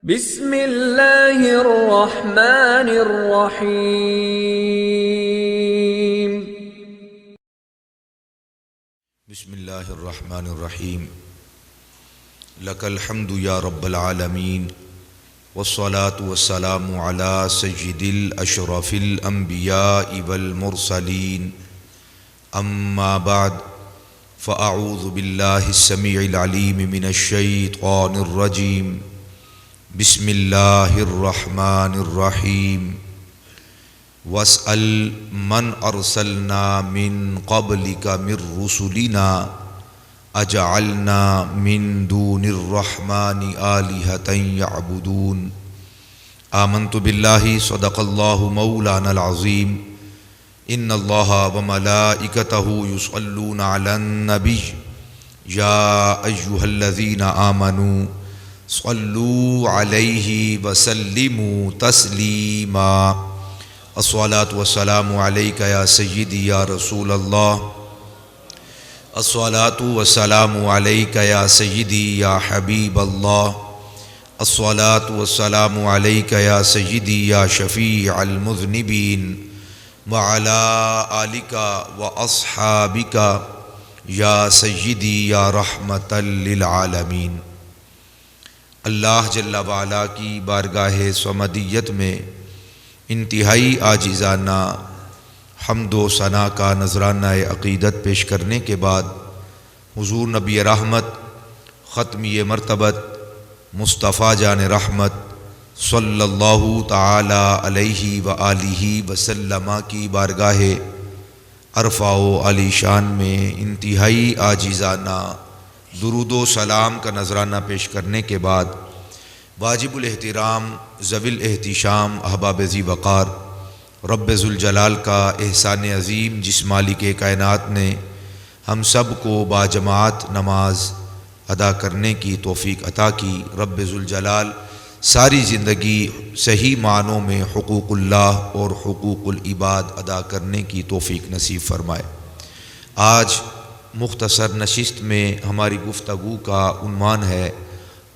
بسم اللہ الرحمن الرحیم۔ بسم اللہ الرحمن الرحیم۔ لک الحمد یا رب العالمین، والصلاة والسلام علی سید الاشرف الانبیاء والمرسلین، اما بعد فاعوذ باللہ السمیع العلیم من الشیطان الرجیم۔ بسم اللہ الرحمن الرحیم۔ واسأل من ارسلنا من قبلک من رسلنا اجعلنا من دون الرحمن آلہۃ یعبدون۔ آمنت باللہ صدق اللہ مولانا العظیم۔ ان اللہ وملائکتہ یصلون علی النبی یا ایہا الذین آمنوا صلوا علیہ وسلموا تسلیما۔ الصلاۃ والسلام علیک یا سیدی یا رسول اللہ، الصلاۃ والسلام علیک یا سیدی یا حبیب اللہ، الصلاۃ والسلام علیک یا سیدی یا شفیع المذنبین، وعلی آلک واصحابک یا سیدی یا رحمۃ للعالمین۔ اللہ جل وعلا کی بارگاہ صمدیت میں انتہائی عاجزانہ حمد و ثنا کا نذرانہ عقیدت پیش کرنے کے بعد حضور نبی رحمت ختمی مرتبت مصطفیٰ جان رحمت صلی اللہ تعالی علیہ وآلہ وسلم کی بارگاہ عرفہ و علی شان میں انتہائی عاجزانہ درود و سلام کا نذرانہ پیش کرنے کے بعد واجب الاحترام ذوی الاحتشام احباب ذی وقار رب ذوالجلال کا احسان عظیم جس مالک کائنات نے ہم سب کو باجماعت نماز ادا کرنے کی توفیق عطا کی، رب ذوالجلال ساری زندگی صحیح معنوں میں حقوق اللہ اور حقوق العباد ادا کرنے کی توفیق نصیب فرمائے۔ آج مختصر نشست میں ہماری گفتگو کا عنوان ہے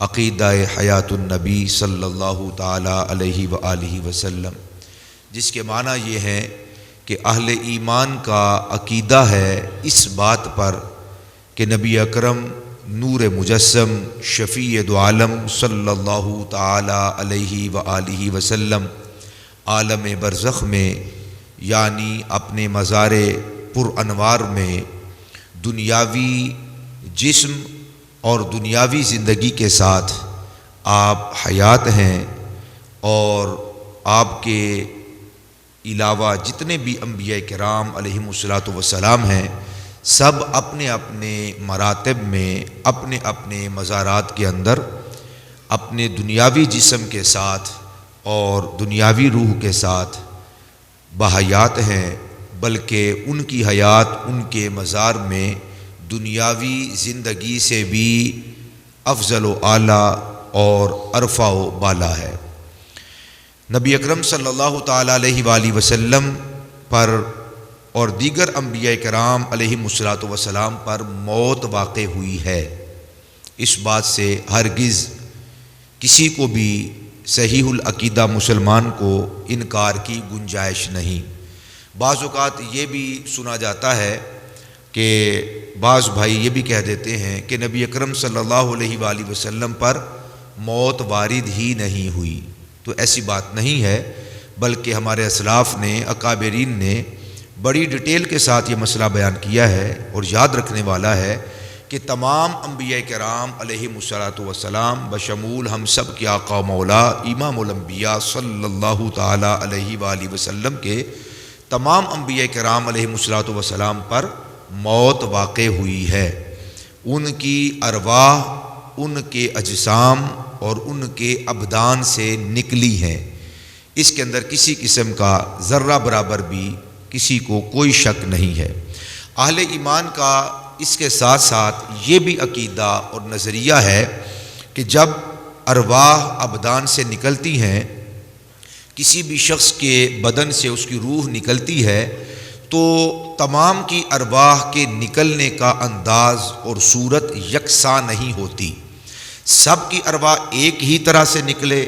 عقیدہ حیات النبی صلی اللہ تعالی علیہ وآلہ وسلم، جس کے معنی یہ ہے کہ اہل ایمان کا عقیدہ ہے اس بات پر کہ نبی اکرم نور مجسم شفیع دو عالم صلی اللہ تعالی علیہ وآلہ وسلم عالم برزخ میں یعنی اپنے مزار پر انوار میں دنیاوی جسم اور دنیاوی زندگی کے ساتھ آپ حیات ہیں، اور آپ کے علاوہ جتنے بھی انبیاء کرام علیہم الصلاۃ والسلام ہیں سب اپنے اپنے مراتب میں اپنے اپنے مزارات کے اندر اپنے دنیاوی جسم کے ساتھ اور دنیاوی روح کے ساتھ بحیات ہیں، بلکہ ان کی حیات ان کے مزار میں دنیاوی زندگی سے بھی افضل و اعلیٰ اور ارفع و بالا ہے۔ نبی اکرم صلی اللہ تعالیٰ علیہ وآلہ وسلم پر اور دیگر انبیاء کرام علیہم الصلاۃ والسلام پر موت واقع ہوئی ہے، اس بات سے ہرگز کسی کو بھی صحیح العقیدہ مسلمان کو انکار کی گنجائش نہیں۔ بعض اوقات یہ بھی سنا جاتا ہے کہ بعض بھائی یہ بھی کہہ دیتے ہیں کہ نبی اکرم صلی اللہ علیہ وآلہ وسلم پر موت وارد ہی نہیں ہوئی، تو ایسی بات نہیں ہے، بلکہ ہمارے اسلاف نے اکابرین نے بڑی ڈیٹیل کے ساتھ یہ مسئلہ بیان کیا ہے، اور یاد رکھنے والا ہے کہ تمام انبیاء کرام علیہم الصلاۃ والسلام بشمول ہم سب کے آقا و مولا امام الانبیاء صلی اللہ تعالی علیہ وآلہ وسلم کے تمام انبیاء کرام علیہم الصلاۃ والسلام پر موت واقع ہوئی ہے۔ ان کی ارواح ان کے اجسام اور ان کے ابدان سے نکلی ہیں، اس کے اندر کسی قسم کا ذرہ برابر بھی کسی کو کوئی شک نہیں ہے۔ اہل ایمان کا اس کے ساتھ ساتھ یہ بھی عقیدہ اور نظریہ ہے کہ جب ارواح ابدان سے نکلتی ہیں، کسی بھی شخص کے بدن سے اس کی روح نکلتی ہے، تو تمام کی ارواح کے نکلنے کا انداز اور صورت یکساں نہیں ہوتی۔ سب کی ارواح ایک ہی طرح سے نکلے،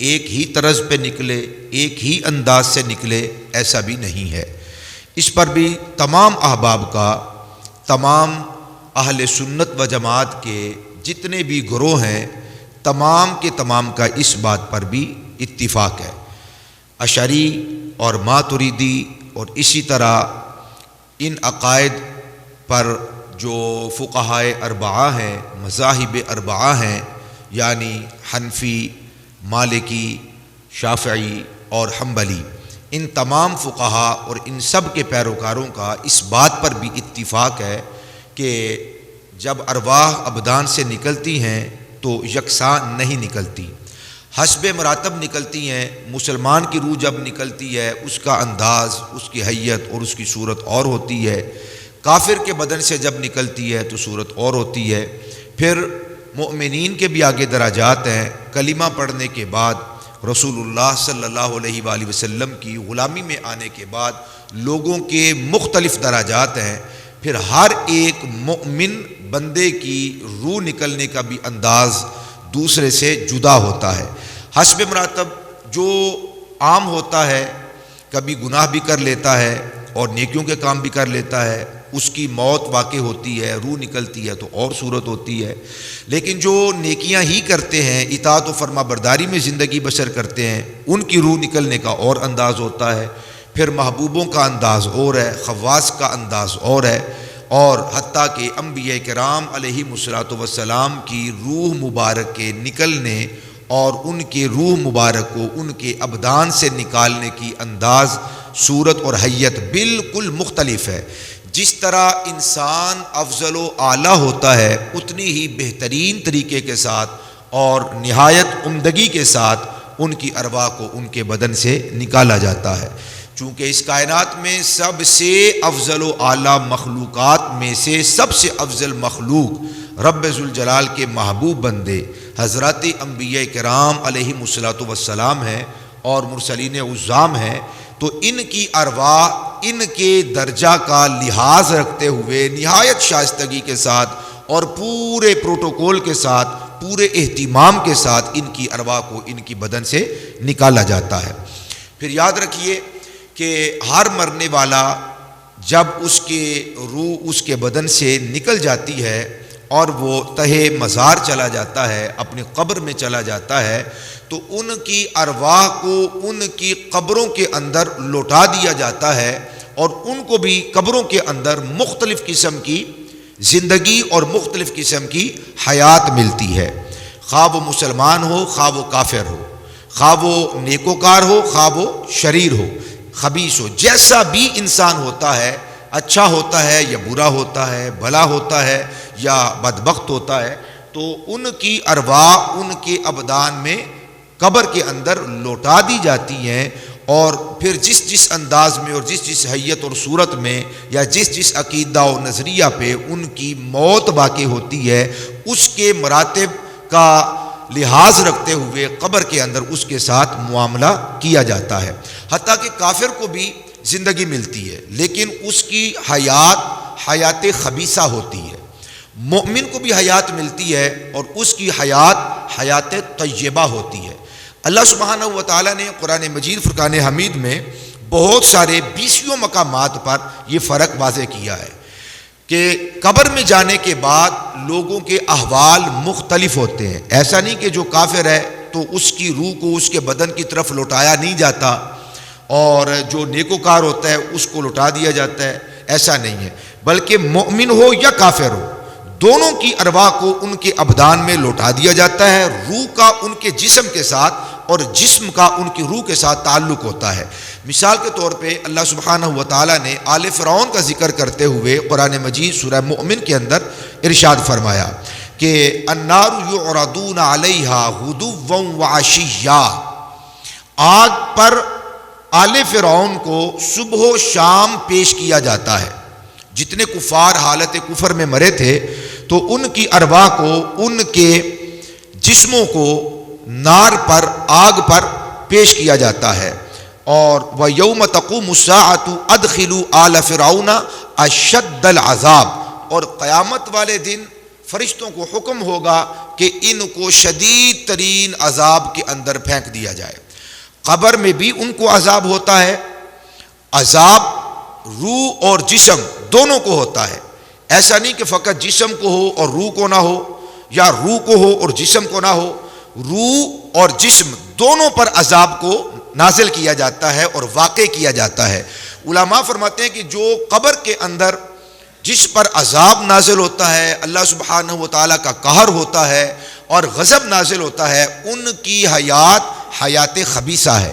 ایک ہی طرز پہ نکلے، ایک ہی انداز سے نکلے، ایسا بھی نہیں ہے۔ اس پر بھی تمام احباب کا، تمام اہل سنت و جماعت کے جتنے بھی گروہ ہیں، تمام کے تمام کا اس بات پر بھی اتفاق ہے۔ اشعری اور ماتریدی اور اسی طرح ان عقائد پر جو فقہائے اربعہ ہیں، مذاہب اربعہ ہیں، یعنی حنفی، مالکی، شافعی اور حنبلی، ان تمام فقہا اور ان سب کے پیروکاروں کا اس بات پر بھی اتفاق ہے کہ جب ارواح ابدان سے نکلتی ہیں تو یکساں نہیں نکلتی، حسب مراتب نکلتی ہیں۔ مسلمان کی روح جب نکلتی ہے اس کا انداز، اس کی حیت اور اس کی صورت اور ہوتی ہے، کافر کے بدن سے جب نکلتی ہے تو صورت اور ہوتی ہے۔ پھر مؤمنین کے بھی آگے درجات ہیں۔ کلمہ پڑھنے کے بعد، رسول اللہ صلی اللہ علیہ وآلہ وسلم کی غلامی میں آنے کے بعد لوگوں کے مختلف درجات ہیں۔ پھر ہر ایک مؤمن بندے کی روح نکلنے کا بھی انداز دوسرے سے جدا ہوتا ہے۔ حسب مراتب جو عام ہوتا ہے، کبھی گناہ بھی کر لیتا ہے اور نیکیوں کے کام بھی کر لیتا ہے، اس کی موت واقع ہوتی ہے، روح نکلتی ہے تو اور صورت ہوتی ہے۔ لیکن جو نیکیاں ہی کرتے ہیں، اطاعت و فرما برداری میں زندگی بسر کرتے ہیں، ان کی روح نکلنے کا اور انداز ہوتا ہے۔ پھر محبوبوں کا انداز اور ہے، خواص کا انداز اور ہے، اور حتیٰ کہ انبیاء کرام علیہ الصلوۃ والسلام کی روح مبارک کے نکلنے اور ان کے روح مبارک کو ان کے ابدان سے نکالنے کی انداز، صورت اور حیت بالکل مختلف ہے۔ جس طرح انسان افضل و اعلیٰ ہوتا ہے، اتنی ہی بہترین طریقے کے ساتھ اور نہایت عمدگی کے ساتھ ان کی ارواح کو ان کے بدن سے نکالا جاتا ہے۔ چونکہ اس کائنات میں سب سے افضل و اعلیٰ مخلوقات میں سے سب سے افضل مخلوق رب ذوالجلال کے محبوب بندے حضرات انبیاء کرام علیہ الصلوۃ والسلام ہیں اور مرسلین عظام ہیں، تو ان کی ارواح ان کے درجہ کا لحاظ رکھتے ہوئے نہایت شائستگی کے ساتھ اور پورے پروٹوکول کے ساتھ، پورے اہتمام کے ساتھ ان کی ارواح کو ان کی بدن سے نکالا جاتا ہے۔ پھر یاد رکھیے کہ ہر مرنے والا جب اس کے روح اس کے بدن سے نکل جاتی ہے اور وہ تہے مزار چلا جاتا ہے، اپنی قبر میں چلا جاتا ہے، تو ان کی ارواح کو ان کی قبروں کے اندر لوٹا دیا جاتا ہے اور ان کو بھی قبروں کے اندر مختلف قسم کی زندگی اور مختلف قسم کی حیات ملتی ہے، خواہ وہ مسلمان ہو، خواہ وہ کافر ہو، خواہ وہ نیکوکار ہو، خواہ وہ شریر ہو، خبیث ہو، جیسا بھی انسان ہوتا ہے، اچھا ہوتا ہے یا برا ہوتا ہے، بھلا ہوتا ہے یا بدبخت ہوتا ہے، تو ان کی ارواح ان کے ابدان میں قبر کے اندر لوٹا دی جاتی ہیں، اور پھر جس جس انداز میں اور جس جس حیت اور صورت میں یا جس جس عقیدہ و نظریہ پہ ان کی موت واقع ہوتی ہے، اس کے مراتب کا لحاظ رکھتے ہوئے قبر کے اندر اس کے ساتھ معاملہ کیا جاتا ہے۔ حتیٰ کہ کافر کو بھی زندگی ملتی ہے لیکن اس کی حیات خبیثہ ہوتی ہے، مومن کو بھی حیات ملتی ہے اور اس کی حیات طیبہ ہوتی ہے۔ اللہ سبحانہ و تعالیٰ نے قرآن مجید فرقان حمید میں بہت سارے 20 مقامات پر یہ فرق واضح کیا ہے کہ قبر میں جانے کے بعد لوگوں کے احوال مختلف ہوتے ہیں۔ ایسا نہیں کہ جو کافر ہے تو اس کی روح کو اس کے بدن کی طرف لوٹایا نہیں جاتا اور جو نیکوکار ہوتا ہے اس کو لوٹا دیا جاتا ہے، ایسا نہیں ہے، بلکہ مومن ہو یا کافر ہو، دونوں کی ارواح کو ان کے ابدان میں لوٹا دیا جاتا ہے۔ روح کا ان کے جسم کے ساتھ اور جسم کا ان کی روح کے ساتھ تعلق ہوتا ہے۔ مثال کے طور پہ اللہ سبحانہ و تعالیٰ نے آل فرعون کا ذکر کرتے ہوئے قرآن مجید سورہ مؤمن کے اندر ارشاد فرمایا کہ النار یعرضون علیہا غدوا وعشیا، آگ پر آل فرعون کو صبح و شام پیش کیا جاتا ہے۔ جتنے کفار حالت کفر میں مرے تھے تو ان کی ارواح کو ان کے جسموں کو نار پر، آگ پر پیش کیا جاتا ہے، اور وَيَوْمَ تَقُومُ السَّاعَةُ أَدْخِلُوا آلَ فِرْعَوْنَ أَشَدَّ الْعَذَابِ، اور قیامت والے دن فرشتوں کو حکم ہوگا کہ ان کو شدید ترین عذاب کے اندر پھینک دیا جائے۔ قبر میں بھی ان کو عذاب ہوتا ہے، عذاب روح اور جسم دونوں کو ہوتا ہے۔ ایسا نہیں کہ فقط جسم کو ہو اور روح کو نہ ہو، یا روح کو ہو اور جسم کو نہ ہو، روح اور جسم دونوں پر عذاب کو نازل کیا جاتا ہے اور واقع کیا جاتا ہے۔ علماء فرماتے ہیں کہ جو قبر کے اندر جس پر عذاب نازل ہوتا ہے، اللہ سبحانہ و تعالیٰ کا قہر ہوتا ہے اور غضب نازل ہوتا ہے، ان کی حیات خبیثہ ہے۔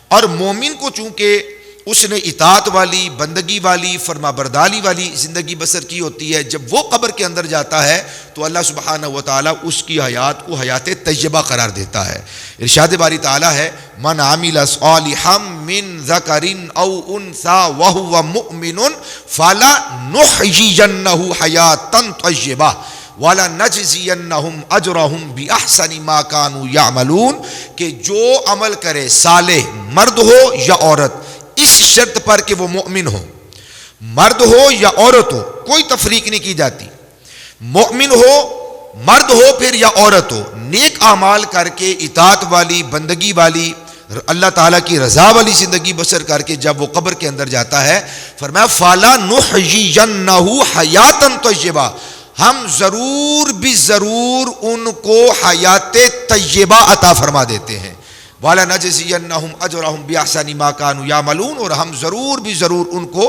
اور مومن کو چونکہ اس نے اطاعت والی، بندگی والی، فرما برداری والی زندگی بسر کی ہوتی ہے، جب وہ قبر کے اندر جاتا ہے تو اللہ سبحانہ و تعالیٰ اس کی حیات کو حیات طیبہ قرار دیتا ہے۔ ارشاد باری تعالیٰ ہے، من عمل صالحا من ذکر او انثی وہو مؤمن فلنحیینہ حیاتا طیبہ وَلَنَجْزِيَنَّهُمْ أَجْرَهُمْ بِأَحْسَنِ مَا كَانُوا يَعْمَلُونَ، کہ جو عمل کرے صالح، مرد ہو یا عورت، اس شرط پر کہ وہ مومن ہو، مرد ہو یا عورت ہو، کوئی تفریق نہیں کی جاتی، مومن ہو، مرد ہو پھر یا عورت ہو، نیک اعمال کر کے اطاعت والی، بندگی والی، اللہ تعالیٰ کی رضا والی زندگی بسر کر کے جب وہ قبر کے اندر جاتا ہے، فرمایا فَلَنُحْيِيَنَّهُ حَيَاتًا طَيِّبَةً، ہم ضرور بھی ضرور ان کو حیات طیبہ عطا فرما دیتے ہیں، وَلَنَجْزِيَنَّهُمْ أَجْرَهُمْ بِأَحْسَنِ مَا كَانُوا يَعْمَلُونَ، اور ہم ضرور بھی ضرور ان کو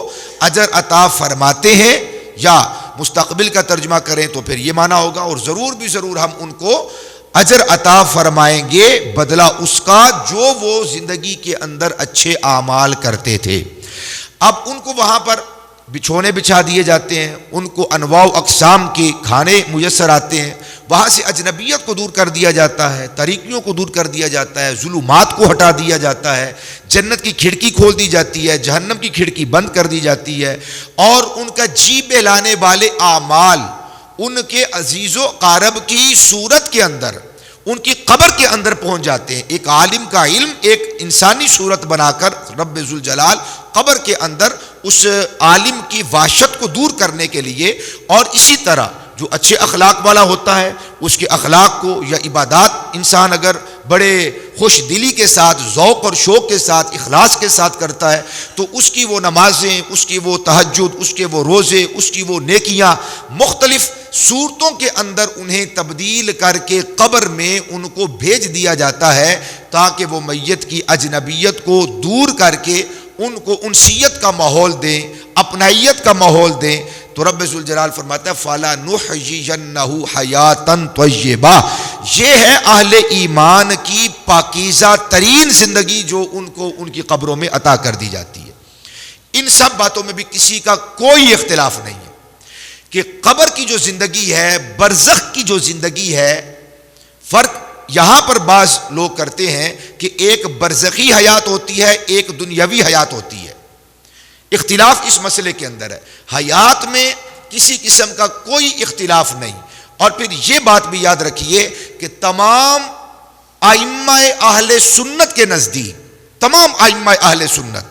اجر عطا فرماتے ہیں، یا مستقبل کا ترجمہ کریں تو پھر یہ معنی ہوگا، اور ضرور بھی ضرور ہم ان کو اجر عطا فرمائیں گے بدلہ اس کا جو وہ زندگی کے اندر اچھے اعمال کرتے تھے۔ اب ان کو وہاں پر بچھونے بچھا دیے جاتے ہیں، ان کو انواع و اقسام کے کھانے میسر آتے ہیں، وہاں سے اجنبیت کو دور کر دیا جاتا ہے، تاریکیوں کو دور کر دیا جاتا ہے، ظلمات کو ہٹا دیا جاتا ہے، جنت کی کھڑکی کھول دی جاتی ہے، جہنم کی کھڑکی بند کر دی جاتی ہے، اور ان کا جی بہلانے والے اعمال ان کے عزیز و قارب کی صورت کے اندر، ان کی قبر کے اندر پہنچ جاتے ہیں۔ ایک عالم کا علم ایک انسانی صورت بنا کر رب ذوالجلال قبر کے اندر اس عالم کی وحشت کو دور کرنے کے لیے، اور اسی طرح جو اچھے اخلاق والا ہوتا ہے اس کے اخلاق کو یا عبادات انسان اگر بڑے خوش دلی کے ساتھ، ذوق اور شوق کے ساتھ، اخلاص کے ساتھ کرتا ہے تو اس کی وہ نمازیں، اس کی وہ تہجد، اس کے وہ روزے، اس کی وہ نیکیاں مختلف صورتوں کے اندر انہیں تبدیل کر کے قبر میں ان کو بھیج دیا جاتا ہے، تاکہ وہ میت کی اجنبیت کو دور کر کے ان کو انسیت کا ماحول دیں، اپنائیت کا ماحول دیں۔ تو رب ذوالجلال فرماتا ہے فَلَنُحْيِيَنَّهُ حَيَاتًا طَيِّبَةً، یہ ہے اہل ایمان کی پاکیزہ ترین زندگی جو ان کو ان کی قبروں میں عطا کر دی جاتی ہے۔ ان سب باتوں میں بھی کسی کا کوئی اختلاف نہیں ہے کہ قبر کی جو زندگی ہے، برزخ کی جو زندگی ہے، فرق یہاں پر بعض لوگ کرتے ہیں کہ ایک برزخی حیات ہوتی ہے، ایک دنیاوی حیات ہوتی ہے۔ اختلاف اس مسئلے کے اندر ہے، حیات میں کسی قسم کا کوئی اختلاف نہیں۔ اور پھر یہ بات بھی یاد رکھیے کہ تمام ائمہ اہل سنت کے نزدیک، تمام ائمہ اہل سنت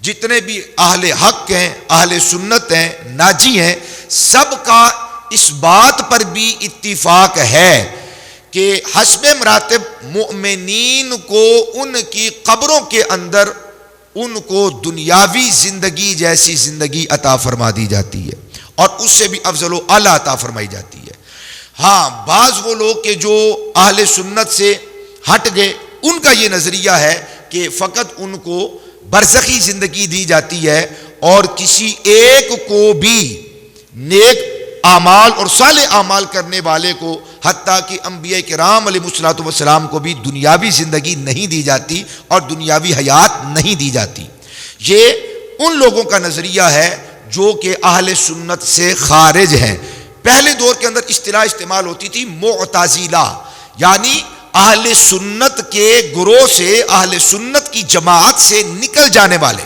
جتنے بھی اہل حق ہیں، اہل سنت ہیں، ناجی ہیں، سب کا اس بات پر بھی اتفاق ہے کہ حسب مراتب مؤمنین کو ان کی قبروں کے اندر ان کو دنیاوی زندگی جیسی زندگی عطا فرما دی جاتی ہے، اور اس سے بھی افضل و اعلیٰ عطا فرمائی جاتی ہے۔ ہاں، بعض وہ لوگ کہ جو اہل سنت سے ہٹ گئے، ان کا یہ نظریہ ہے کہ فقط ان کو برزخی زندگی دی جاتی ہے، اور کسی ایک کو بھی نیک اعمال اور صالح اعمال کرنے والے کو، حتیٰ کہ انبیاء کرام علیہ الصلوۃ والسلام کو بھی دنیاوی زندگی نہیں دی جاتی اور دنیاوی حیات نہیں دی جاتی۔ یہ ان لوگوں کا نظریہ ہے جو کہ اہل سنت سے خارج ہیں۔ پہلے دور کے اندر اصطلاح استعمال ہوتی تھی معتزلہ، یعنی اہل سنت کے گروہ سے، اہل سنت کی جماعت سے نکل جانے والے،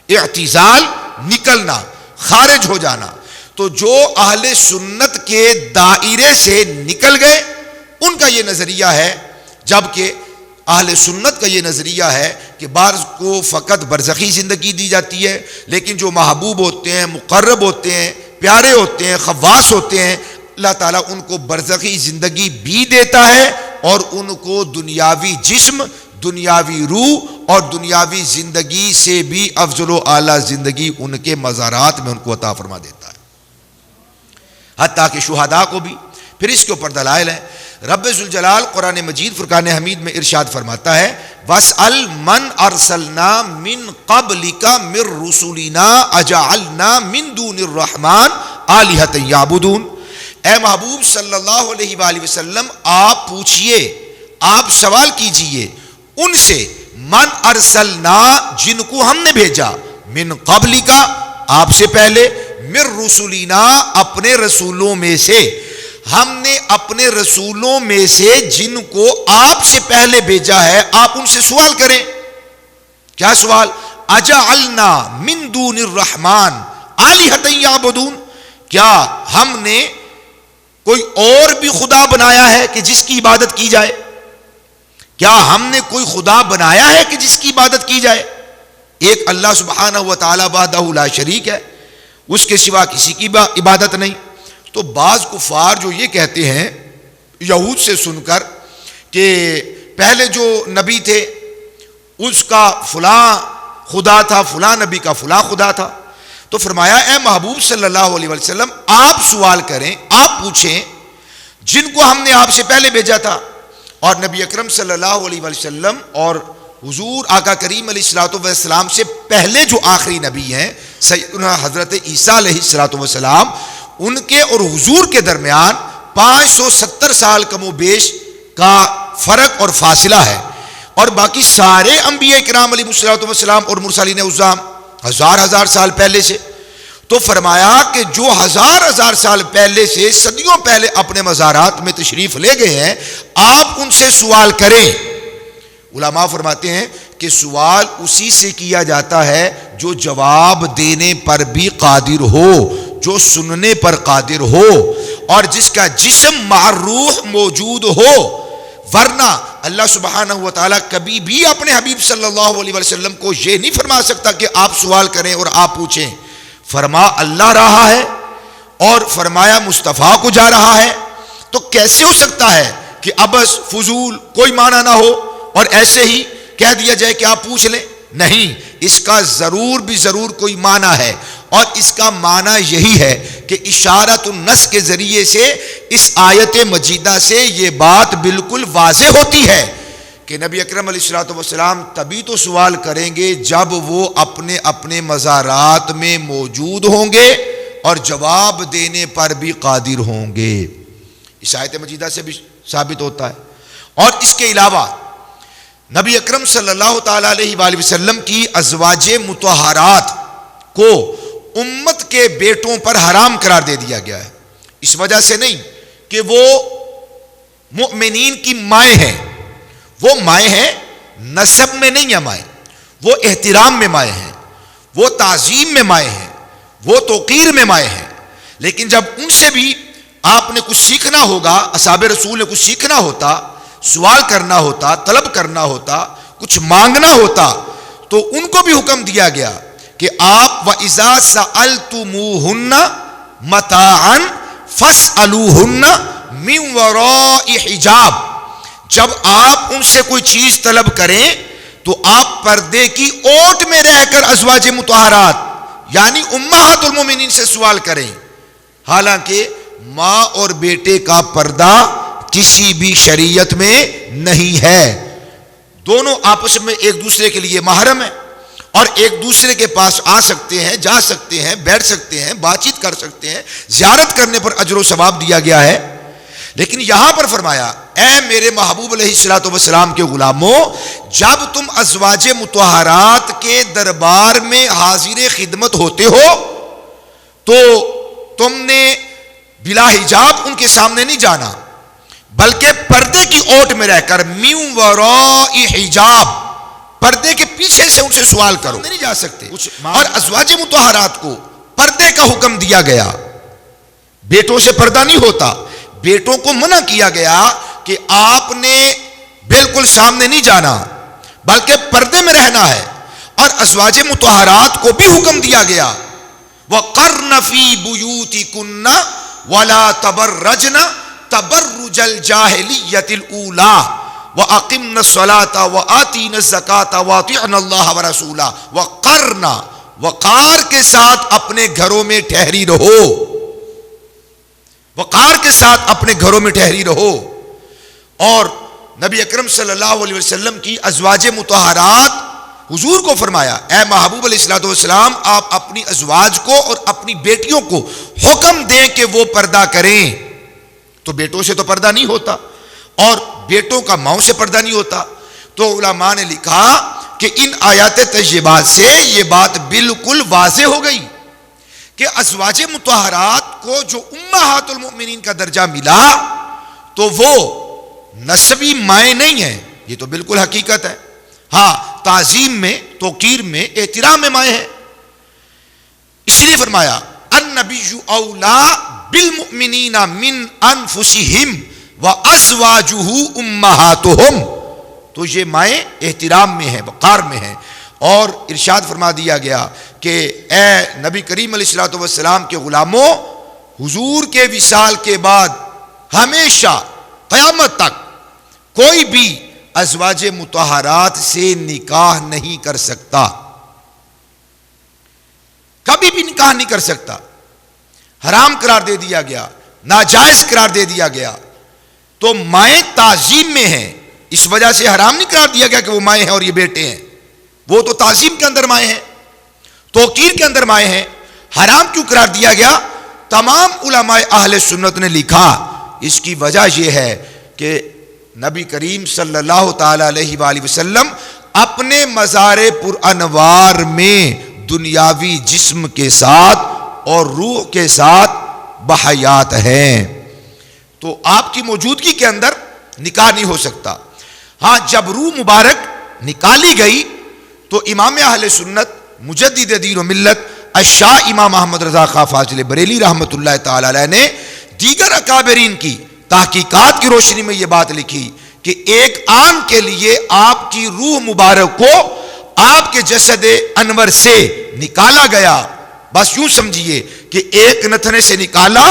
اعتزال، نکلنا، خارج ہو جانا۔ تو جو اہل سنت کے دائرے سے نکل گئے ان کا یہ نظریہ ہے، جبکہ اہل سنت کا یہ نظریہ ہے کہ بعض کو فقط برزخی زندگی دی جاتی ہے، لیکن جو محبوب ہوتے ہیں، مقرب ہوتے ہیں، پیارے ہوتے ہیں، خواص ہوتے ہیں، اللہ تعالیٰ ان کو برزخی زندگی بھی دیتا ہے اور ان کو دنیاوی جسم، دنیاوی روح اور دنیاوی زندگی سے بھی افضل و اعلیٰ زندگی ان کے مزارات میں ان کو عطا فرما دیتا ہے، حتیٰ کہ شہداء کو بھی۔ پھر اس کے اوپر دلائل ہیں۔ رب ذوالجلال قرآن مجید فرقان حمید میں ارشاد فرماتا ہے وَاسْأَلْ مَنْ أَرْسَلْنَا مِنْ قَبْلِكَ مِنْ رُسُلِنَا أَجَعَلْنَا مِنْ دُونِ الرَّحْمَنِ آلِهَةً يَعْبُدُونَ۔ اے محبوب صلی اللہ علیہ وآلہ وسلم آپ پوچھئے، آپ سوال کیجئے ان سے، من ارسلنا جن کو ہم نے بھیجا، من قبلک آپ سے پہلے، من رسولنا اپنے رسولوں میں سے، ہم نے اپنے رسولوں میں سے جن کو آپ سے پہلے بھیجا ہے آپ ان سے سوال کریں۔ کیا سوال؟ اجعلنا من دون الرحمن آلہۃ یعبدون، کیا ہم نے کوئی اور بھی خدا بنایا ہے کہ جس کی عبادت کی جائے؟ کیا ہم نے کوئی خدا بنایا ہے کہ جس کی عبادت کی جائے؟ ایک اللہ سبحانہ و تعالی وحدہ لا شریک ہے، اس کے سوا کسی کی عبادت نہیں۔ تو بعض کفار جو یہ کہتے ہیں یہود سے سن کر کہ پہلے جو نبی تھے اس کا فلاں خدا تھا، فلاں نبی کا فلاں خدا تھا، تو فرمایا اے محبوب صلی اللہ علیہ وسلم آپ سوال کریں، آپ پوچھیں جن کو ہم نے آپ سے پہلے بھیجا تھا۔ اور نبی اکرم صلی اللہ علیہ وسلم اور حضور آقا کریم علیہ الصلوۃ والسلام سے پہلے جو آخری نبی ہیں سیدنا حضرت عیسیٰ علیہ الصلوۃ والسلام، ان کے اور حضور کے درمیان 570 سال کم و بیش کا فرق اور فاصلہ ہے، اور باقی سارے انبیاء کرام علیہ الصلوۃ والسلام اور مرسلین اعظام ہزار سال پہلے سے۔ تو فرمایا کہ جو ہزار سال پہلے سے صدیوں پہلے اپنے مزارات میں تشریف لے گئے ہیں آپ ان سے سوال کریں۔ علماء فرماتے ہیں کہ سوال اسی سے کیا جاتا ہے جو جواب دینے پر بھی قادر ہو، جو سننے پر قادر ہو، اور جس کا جسم مع روح موجود ہو، ورنہ اللہ سبحانہ و تعالیٰ کبھی بھی اپنے حبیب صلی اللہ علیہ وسلم کو یہ نہیں فرما سکتا کہ آپ سوال کریں اور آپ پوچھیں۔ فرما اللہ رہا ہے اور فرمایا مصطفیٰ کو جا رہا ہے، تو کیسے ہو سکتا ہے کہ ابس فضول کوئی معنی نہ ہو اور ایسے ہی کہہ دیا جائے کہ آپ پوچھ لیں؟ نہیں، اس کا ضرور بھی ضرور کوئی معنی ہے، اور اس کا معنی یہی ہے کہ اشارۃ النص کے ذریعے سے اس آیت مجیدہ سے یہ بات بالکل واضح ہوتی ہے کہ نبی اکرم علیہ الصلوۃ والسلام تبھی تو سوال کریں گے جب وہ اپنے اپنے مزارات میں موجود ہوں گے اور جواب دینے پر بھی قادر ہوں گے۔ اس آیت مجیدہ سے بھی ثابت ہوتا ہے۔ اور اس کے علاوہ نبی اکرم صلی اللہ تعالی علیہ وآلہ وسلم کی ازواج مطہرات کو امت کے بیٹوں پر حرام قرار دے دیا گیا ہے، اس وجہ سے نہیں کہ وہ مؤمنین کی مائیں ہیں، وہ مائیں ہیں، نسب میں نہیں ہیں مائیں، وہ احترام میں مائیں ہیں، وہ تعظیم میں مائیں ہیں، وہ توقیر میں مائیں ہیں، لیکن جب ان سے بھی آپ نے کچھ سیکھنا ہوگا، اصحاب رسول نے کچھ سیکھنا ہوتا، سوال کرنا ہوتا، طلب کرنا ہوتا، کچھ مانگنا ہوتا، تو ان کو بھی حکم دیا گیا کہ آپ وَإِذَا سَأَلْتُمُوهُنَّ مَتَاعًا فَاسْأَلُوهُنَّ مِنْ وَرَاءِ حِجَابٍ، جب آپ ان سے کوئی چیز طلب کریں تو آپ پردے کی اوٹ میں رہ کر ازواج مطہرات یعنی امہات المومنین سے سوال کریں۔ حالانکہ ماں اور بیٹے کا پردہ کسی بھی شریعت میں نہیں ہے، دونوں آپس میں ایک دوسرے کے لیے محرم ہیں اور ایک دوسرے کے پاس آ سکتے ہیں، جا سکتے ہیں، بیٹھ سکتے ہیں، بات چیت کر سکتے ہیں، زیارت کرنے پر اجر و ثواب دیا گیا ہے۔ لیکن یہاں پر فرمایا اے میرے محبوب علیہ الصلوۃ والسلام کے غلاموں، جب تم ازواج مطہرات کے دربار میں حاضر خدمت ہوتے ہو تو تم نے بلا حجاب ان کے سامنے نہیں جانا، بلکہ پردے کی اوٹ میں رہ کر من وراء حجاب، پردے کے پیچھے سے ان سے سوال کرو، نہیں جا سکتے۔ اور ازواج مطہرات کو پردے کا حکم دیا گیا، بیٹوں سے پردہ نہیں ہوتا، بیٹوں کو منع کیا گیا کہ آپ نے بالکل سامنے نہیں جانا بلکہ پردے میں رہنا ہے، اور ازواج مطہرات کو بھی حکم دیا گیا وَقَرْنَ فِي بُيُوتِكُنَّ ولا تبرجن تبرج الجاہلیت الاولی وَأَقِمْنَا الصَّلَاةَ وَآتِينَا الزَّكَاةَ وَأَطِعْنَا اللَّهَ وَرَسُولَهُ وَقَرْنَا، وقار کے ساتھ اپنے گھروں میں ٹھہری رہو، وقار کے ساتھ اپنے گھروں میں ٹھہری رہو۔ اور نبی اکرم صلی اللہ علیہ وسلم کی ازواج مطہرات حضور کو فرمایا، اے محبوب علیہ الصلوۃ والسلام، آپ اپنی ازواج کو اور اپنی بیٹیوں کو حکم دیں کہ وہ پردہ کریں۔ تو بیٹوں سے تو پردہ نہیں ہوتا، اور بیٹوں کا ماؤں سے پردہ نہیں ہوتا۔ تو علماء نے لکھا کہ ان آیات طیبات سے یہ بات بالکل واضح ہو گئی کہ ازواج مطہرات کو جو امہات المؤمنین کا درجہ ملا تو وہ نسبی مائیں نہیں ہیں، یہ تو بالکل حقیقت ہے۔ ہاں، تعظیم میں، توقیر میں، احترام میں مائیں ہیں۔ اس لیے فرمایا النبی اولا بالمؤمنین من انفسہم وَأَزْوَاجُهُ أُمَّهَاتُهُمْ، تو یہ مائیں احترام میں ہیں، وقار میں ہیں۔ اور ارشاد فرما دیا گیا کہ اے نبی کریم علیہ الصلوۃ والسلام کے غلاموں، حضور کے وصال کے بعد ہمیشہ قیامت تک کوئی بھی ازواج مطہرات سے نکاح نہیں کر سکتا، کبھی بھی نکاح نہیں کر سکتا۔ حرام قرار دے دیا گیا، ناجائز قرار دے دیا گیا۔ تو مائیں تعظیم میں ہیں، اس وجہ سے حرام نہیں قرار دیا گیا کہ وہ مائیں ہیں اور یہ بیٹے ہیں، وہ تو تعظیم کے اندر مائیں ہیں، توقیر کے اندر مائیں ہیں۔ حرام کیوں قرار دیا گیا؟ تمام علماء اہل سنت نے لکھا اس کی وجہ یہ ہے کہ نبی کریم صلی اللہ تعالی علیہ وآلہ وسلم اپنے مزار پر انوار میں دنیاوی جسم کے ساتھ اور روح کے ساتھ بحیات ہیں، تو آپ کی موجودگی کے اندر نکاح نہیں ہو سکتا۔ ہاں، جب روح مبارک نکالی گئی تو امام اہل سنت مجدد دین و ملت الشاہ امام احمد رضا خاں فاضل بریلی رحمۃ اللہ تعالی علیہ نے دیگر اکابرین کی تحقیقات کی روشنی میں یہ بات لکھی کہ ایک آن کے لیے آپ کی روح مبارک کو آپ کے جسد انور سے نکالا گیا۔ بس یوں سمجھیے کہ ایک نتھنے سے نکالا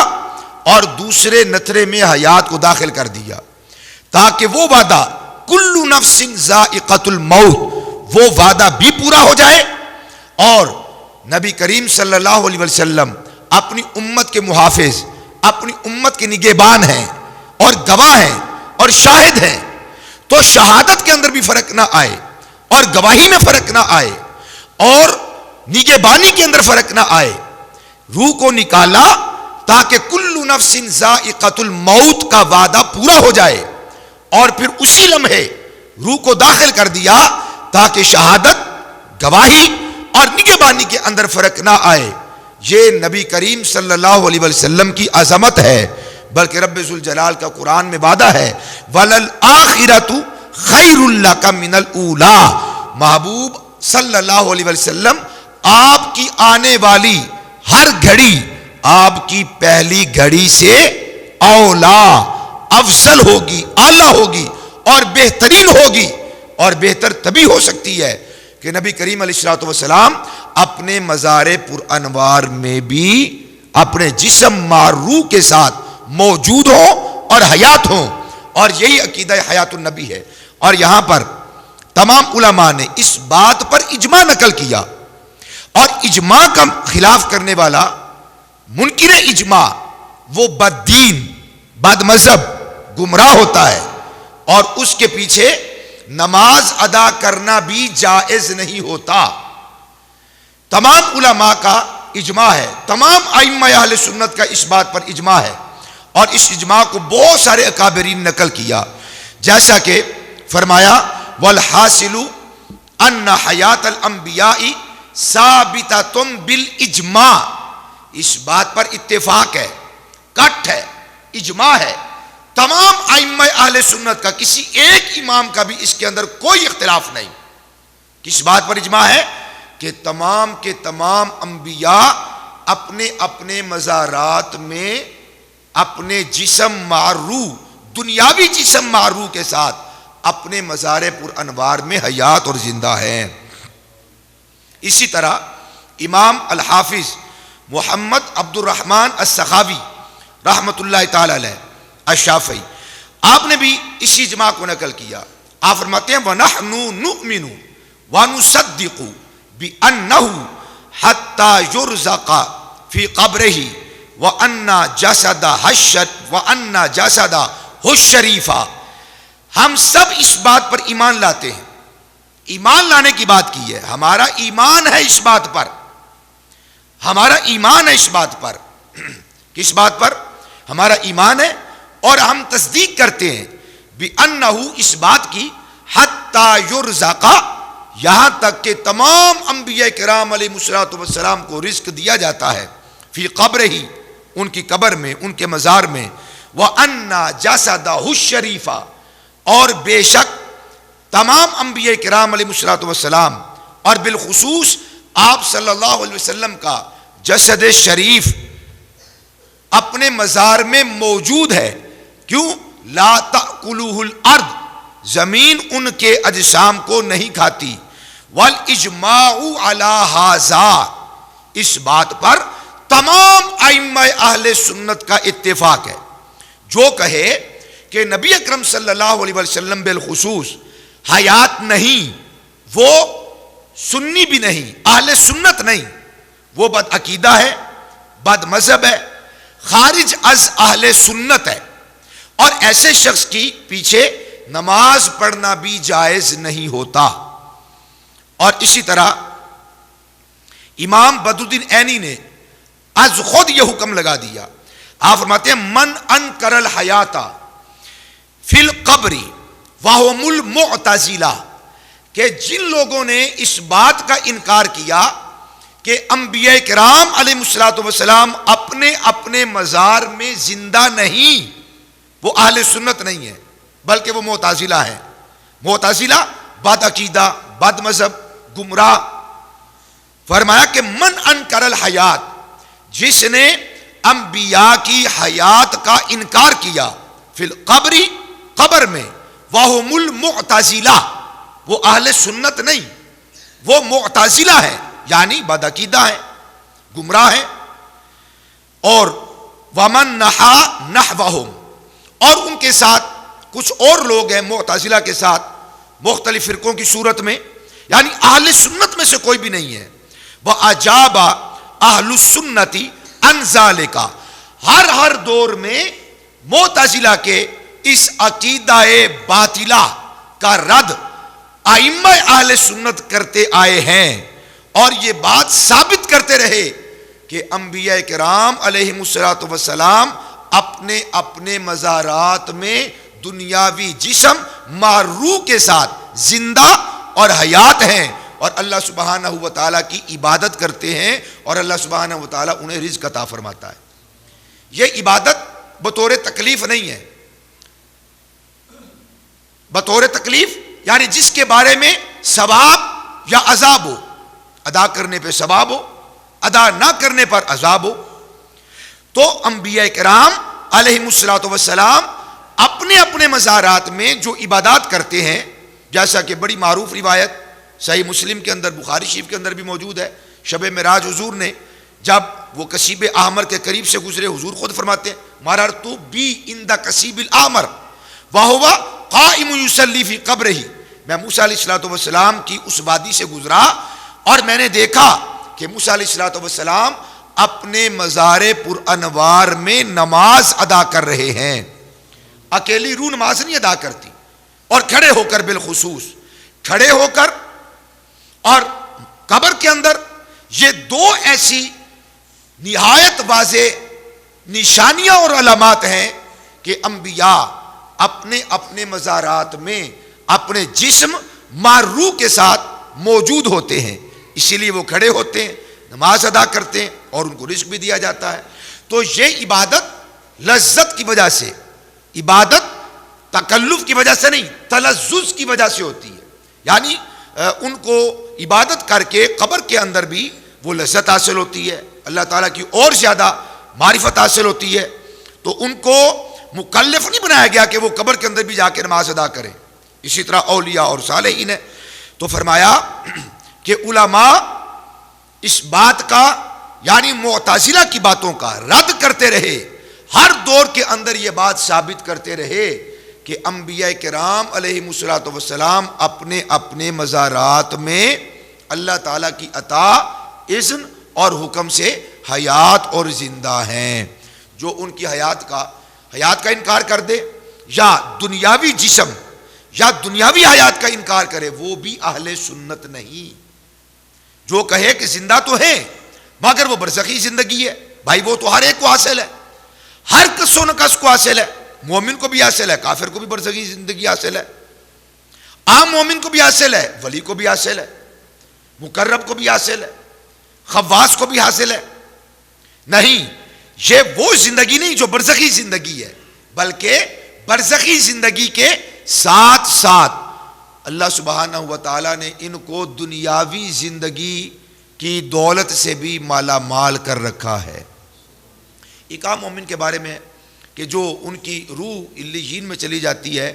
اور دوسرے نتھرے میں حیات کو داخل کر دیا، تاکہ وہ وعدہ کل نفس ذائقۃ الموت، وہ وعدہ بھی پورا ہو جائے۔ اور نبی کریم صلی اللہ علیہ وسلم اپنی امت کے محافظ، اپنی امت کے نگہبان ہیں اور گواہ ہیں اور شاہد ہیں، تو شہادت کے اندر بھی فرق نہ آئے اور گواہی میں فرق نہ آئے اور نگہبانی کے اندر فرق نہ آئے۔ روح کو نکالا تاکہ کل نفس ذائقۃ الموت کا وعدہ پورا ہو جائے، اور پھر اسی لمحے روح کو داخل کر دیا تاکہ شہادت، گواہی اور نگہبانی کے اندر فرق نہ آئے۔ یہ نبی کریم صلی اللہ علیہ وسلم کی عظمت ہے، بلکہ رب ذوالجلال کا قرآن میں وعدہ ہے وَلَلْآخِرَةُ خَيْرٌ لَكَ مِنَ الْأُولَىٰ، محبوب صلی اللہ علیہ وسلم آپ کی آنے والی ہر گھڑی آپ کی پہلی گھڑی سے اولا، افضل ہوگی، اعلیٰ ہوگی اور بہترین ہوگی۔ اور بہتر تبھی ہو سکتی ہے کہ نبی کریم علیہ الصلوۃ والسلام اپنے مزار پر انوار میں بھی اپنے جسم معروح کے ساتھ موجود ہوں اور حیات ہوں، اور یہی عقیدہ حیات النبی ہے۔ اور یہاں پر تمام علماء نے اس بات پر اجماع نقل کیا، اور اجماع کا خلاف کرنے والا منکر اجماع وہ بد دین، بد مذہب، گمراہ ہوتا ہے، اور اس کے پیچھے نماز ادا کرنا بھی جائز نہیں ہوتا۔ تمام علماء کا اجماع ہے، تمام ائمہ اہل سنت کا اس بات پر اجماع ہے، اور اس اجماع کو بہت سارے اکابرین نقل کیا، جیسا کہ فرمایا والحاصل ان حیات الانبیاء ثابتۃ بالاجماع، اس بات پر اتفاق ہے، کٹ ہے، اجماع ہے، تمام ائمہ اہل سنت کا، کسی ایک امام کا بھی اس کے اندر کوئی اختلاف نہیں۔ کس بات پر اجماع ہے؟ کہ تمام کے تمام انبیاء اپنے اپنے مزارات میں اپنے جسم معروح، دنیاوی جسم معروح کے ساتھ اپنے مزار پر انوار میں حیات اور زندہ ہیں۔ اسی طرح امام الحافظ محمد عبد الرحمن السخاوی رحمۃ اللہ تعالی علیہ الشافعی، آپ نے بھی اسی اجماع کو نقل کیا. آپ فرماتے ہیں وَنَحْنُ نُؤْمِنُ وَنُصَدِّقُ بِأَنَّهُ حَتَّى يُرْزَقَ فِي قَبْرِهِ وَأَنَّ جَسَدَهُ الشَّرِيفَ. ہم سب اس بات پر ایمان لاتے ہیں. ایمان لانے کی بات کی ہے. ہمارا ایمان ہے اس بات پر، ہمارا ایمان ہے اس بات پر. کس بات پر ہمارا ایمان ہے؟ اور ہم تصدیق کرتے ہیں بِأَنَّهُ اس بات کی حَتَّى يُرْزَقَ یہاں تک کہ تمام انبیاء کرام علیہ الصلوۃ والسلام کو رزق دیا جاتا ہے فی قبرہ ان کی قبر میں، ان کے مزار میں، وَأَنَّ جَسَدَهُ الشَّرِيفَ اور بے شک تمام انبیاء کرام علیہ الصلوۃ والسلام اور بالخصوص آپ صلی اللہ علیہ وسلم کا جسد شریف اپنے مزار میں موجود ہے. کیوں؟ لا تأکلہ الارض زمین ان کے اجسام کو نہیں کھاتی. والاجماع علی ھذا اس بات پر تمام ائمہ اہل سنت کا اتفاق ہے. جو کہے کہ نبی اکرم صلی اللہ علیہ وسلم بالخصوص حیات نہیں، وہ سنی بھی نہیں، اہل سنت نہیں، وہ بد عقیدہ ہے، بد مذہب ہے، خارج از اہل سنت ہے. اور ایسے شخص کی پیچھے نماز پڑھنا بھی جائز نہیں ہوتا. اور اسی طرح امام بدرالدین عینی نے از خود یہ حکم لگا دیا. آپ فرماتے ہیں من انکر الحیات فی القبر وہم المعتزلہ، کہ جن لوگوں نے اس بات کا انکار کیا کہ انبیاء کرام علیہ الصلوۃ والسلام اپنے اپنے مزار میں زندہ نہیں، وہ اہل سنت نہیں ہے بلکہ وہ معتزلہ ہیں. معتزلہ بد عقیدہ، بد مذہب، گمراہ. فرمایا کہ من انکر الحیات جس نے انبیاء کی حیات کا انکار کیا فی القبر قبر میں، وہم المعتزلہ وہ اہل سنت نہیں، وہ معتزلہ ہے، یعنی بد عقیدہ ہے، گمراہ ہے. اور ومن نحا نحوہم اور ان کے ساتھ کچھ اور لوگ ہیں معتزلہ کے ساتھ مختلف فرقوں کی صورت میں، یعنی اہل سنت میں سے کوئی بھی نہیں ہے. وَأَجَابَ أَهْلُ السُّنَّةِ عَنْ ذَلِكَ ہر دور میں معتزلہ کے اس عقیدہ باطلہ کا رد ائمہ اہل سنت کرتے آئے ہیں، اور یہ بات ثابت کرتے رہے کہ انبیاء کرام علیہ الصلوۃ والسلام اپنے اپنے مزارات میں دنیاوی جسم ماروح کے ساتھ زندہ اور حیات ہیں، اور اللہ سبحانہ و تعالیٰ کی عبادت کرتے ہیں، اور اللہ سبحانہ و تعالیٰ انہیں رزق عطا فرماتا ہے. یہ عبادت بطور تکلیف نہیں ہے. بطور تکلیف یعنی جس کے بارے میں ثواب یا عذاب ہو، ادا کرنے پہ ثواب ہو، ادا نہ کرنے پر عذاب ہو. تو انبیاء کرام علیہ الصلوۃ والسلام اپنے اپنے مزارات میں جو عبادات کرتے ہیں، جیسا کہ بڑی معروف روایت صحیح مسلم کے اندر، بخاری شریف کے اندر بھی موجود ہے، شب معراج حضور نے جب وہ کثیب احمر کے قریب سے گزرے، حضور خود فرماتے ہیں مررت بی عند کثیب الاحمر وہو قائم یصلی فی قبرہ، میں موسیٰ علیہ الصلوۃ والسلام کی اس وادی سے گزرا اور میں نے دیکھا کہ موسیٰ علیہ الصلوۃ والسلام اپنے مزار پر انوار میں نماز ادا کر رہے ہیں. اکیلی روح نماز نہیں ادا کرتی، اور کھڑے ہو کر، بالخصوص کھڑے ہو کر. اور قبر کے اندر یہ دو ایسی نہایت واضح نشانیاں اور علامات ہیں کہ انبیاء اپنے اپنے مزارات میں اپنے جسم ماروح کے ساتھ موجود ہوتے ہیں، اسی لیے وہ کھڑے ہوتے ہیں، نماز ادا کرتے ہیں، اور ان کو رزق بھی دیا جاتا ہے. تو یہ عبادت لذت کی وجہ سے، عبادت تکلف کی وجہ سے نہیں، تلذذ کی وجہ سے ہوتی ہے. یعنی ان کو عبادت کر کے قبر کے اندر بھی وہ لذت حاصل ہوتی ہے، اللہ تعالیٰ کی اور زیادہ معرفت حاصل ہوتی ہے. تو ان کو مکلف نہیں بنایا گیا کہ وہ قبر کے اندر بھی جا کے نماز ادا کریں. اسی طرح اولیاء اور صالحین. تو فرمایا کہ علماء اس بات کا، یعنی معتزلہ کی باتوں کا رد کرتے رہے ہر دور کے اندر یہ بات ثابت کرتے رہے کہ انبیاء کرام علیہ الصلوۃ والسلام اپنے اپنے مزارات میں اللہ تعالیٰ کی عطا، اذن اور حکم سے حیات اور زندہ ہیں۔ جو ان کی حیات کا انکار کر دے یا دنیاوی جسم یا دنیاوی حیات کا انکار کرے، وہ بھی اہل سنت نہیں۔ جو کہے کہ زندہ تو ہے مگر وہ برزخی زندگی ہے، بھائی وہ تو ہر ایک کو حاصل ہے، ہر کس و نکس کو حاصل ہے، مومن کو بھی حاصل ہے، کافر کو بھی برزخی زندگی حاصل ہے، عام مومن کو بھی حاصل ہے، ولی کو بھی حاصل ہے، مقرب کو بھی حاصل ہے، خواص کو بھی حاصل ہے۔ نہیں، یہ وہ زندگی نہیں جو برزخی زندگی ہے، بلکہ برزخی زندگی کے ساتھ ساتھ اللہ سبحانہ و تعالیٰ نے ان کو دنیاوی زندگی کی دولت سے بھی مالا مال کر رکھا ہے۔ ایک عام مومن کے بارے میں کہ جو ان کی روح علیین میں چلی جاتی ہے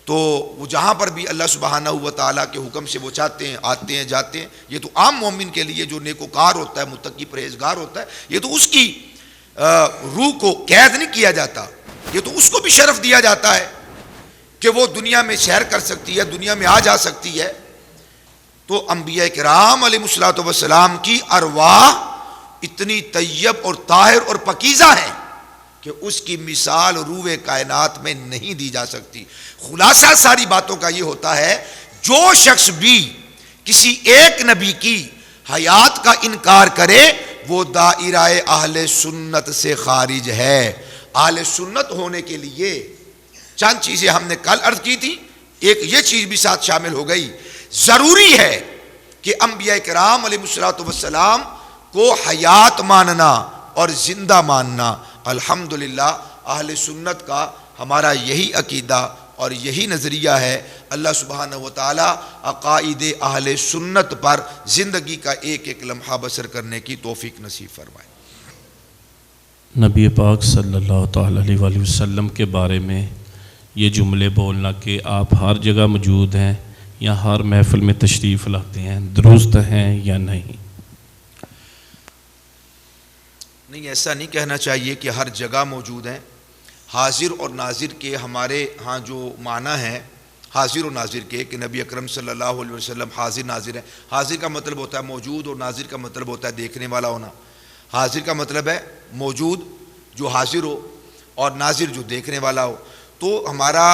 تو وہ جہاں پر بھی اللہ سبحانہ و تعالیٰ کے حکم سے وہ چاہتے ہیں آتے ہیں جاتے ہیں، یہ تو عام مومن کے لیے جو نیکوکار ہوتا ہے، متقی پرہیزگار ہوتا ہے، یہ تو اس کی روح کو قید نہیں کیا جاتا، یہ تو اس کو بھی شرف دیا جاتا ہے کہ وہ دنیا میں سیر کر سکتی ہے، دنیا میں آ جا سکتی ہے۔ تو انبیاء کرام علیہ الصلوۃ والسلام کی ارواح اتنی طیب اور طاہر اور پاکیزہ ہے کہ اس کی مثال روح کائنات میں نہیں دی جا سکتی۔ خلاصہ ساری باتوں کا یہ ہوتا ہے، جو شخص بھی کسی ایک نبی کی حیات کا انکار کرے وہ دائرہ اہل سنت سے خارج ہے۔ اہل سنت ہونے کے لیے چند چیزیں ہم نے کل عرض کی تھی، ایک یہ چیز بھی ساتھ شامل ہو گئی، ضروری ہے کہ انبیاء کرام علیہ الصلوۃ والسلام کو حیات ماننا اور زندہ ماننا۔ الحمدللہ اہل سنت کا ہمارا یہی عقیدہ اور یہی نظریہ ہے۔ اللہ سبحانہ و تعالی عقائد اہل سنت پر زندگی کا ایک ایک لمحہ بسر کرنے کی توفیق نصیب فرمائے۔ نبی پاک صلی اللہ تعالی علیہ وآلہ وسلم کے بارے میں یہ جملے بولنا کہ آپ ہر جگہ موجود ہیں یا ہر محفل میں تشریف لاتے ہیں، درست ہیں یا نہیں؟ نہیں، ایسا نہیں کہنا چاہیے کہ ہر جگہ موجود ہیں۔ حاضر اور ناظر کے ہمارے ہاں جو معنی ہے حاضر و ناظر کے کہ نبی اکرم صلی اللہ علیہ وسلم حاضر ناظر ہے۔ حاضر کا مطلب ہوتا ہے موجود اور ناظر کا مطلب ہوتا ہے دیکھنے والا ہونا۔ حاضر کا مطلب ہے موجود جو حاضر ہو اور ناظر جو دیکھنے والا ہو۔ تو ہمارا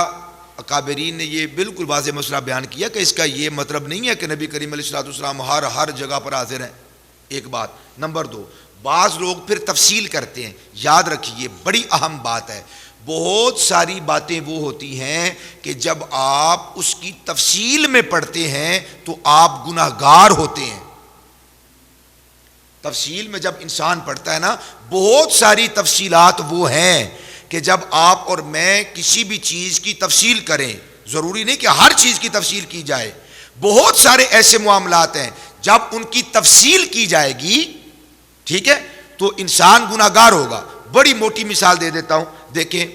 اکابرین نے یہ بالکل واضح مسئلہ بیان کیا کہ اس کا یہ مطلب نہیں ہے کہ نبی کریم علیہ الصلوۃ والسلام ہر جگہ پر حاضر ہیں، ایک بات۔ نمبر دو، بعض لوگ پھر تفصیل کرتے ہیں، یاد رکھیے بڑی اہم بات ہے، بہت ساری باتیں وہ ہوتی ہیں کہ جب آپ اس کی تفصیل میں پڑھتے ہیں تو آپ گناہگار ہوتے ہیں۔ تفصیل میں جب انسان پڑھتا ہے نا، بہت ساری تفصیلات وہ ہیں کہ جب آپ اور میں کسی بھی چیز کی تفصیل کریں، ضروری نہیں کہ ہر چیز کی تفصیل کی جائے، بہت سارے ایسے معاملات ہیں جب ان کی تفصیل کی جائے گی، ٹھیک ہے، تو انسان گناہگار ہوگا۔ بڑی موٹی مثال دے دیتا ہوں، دیکھیں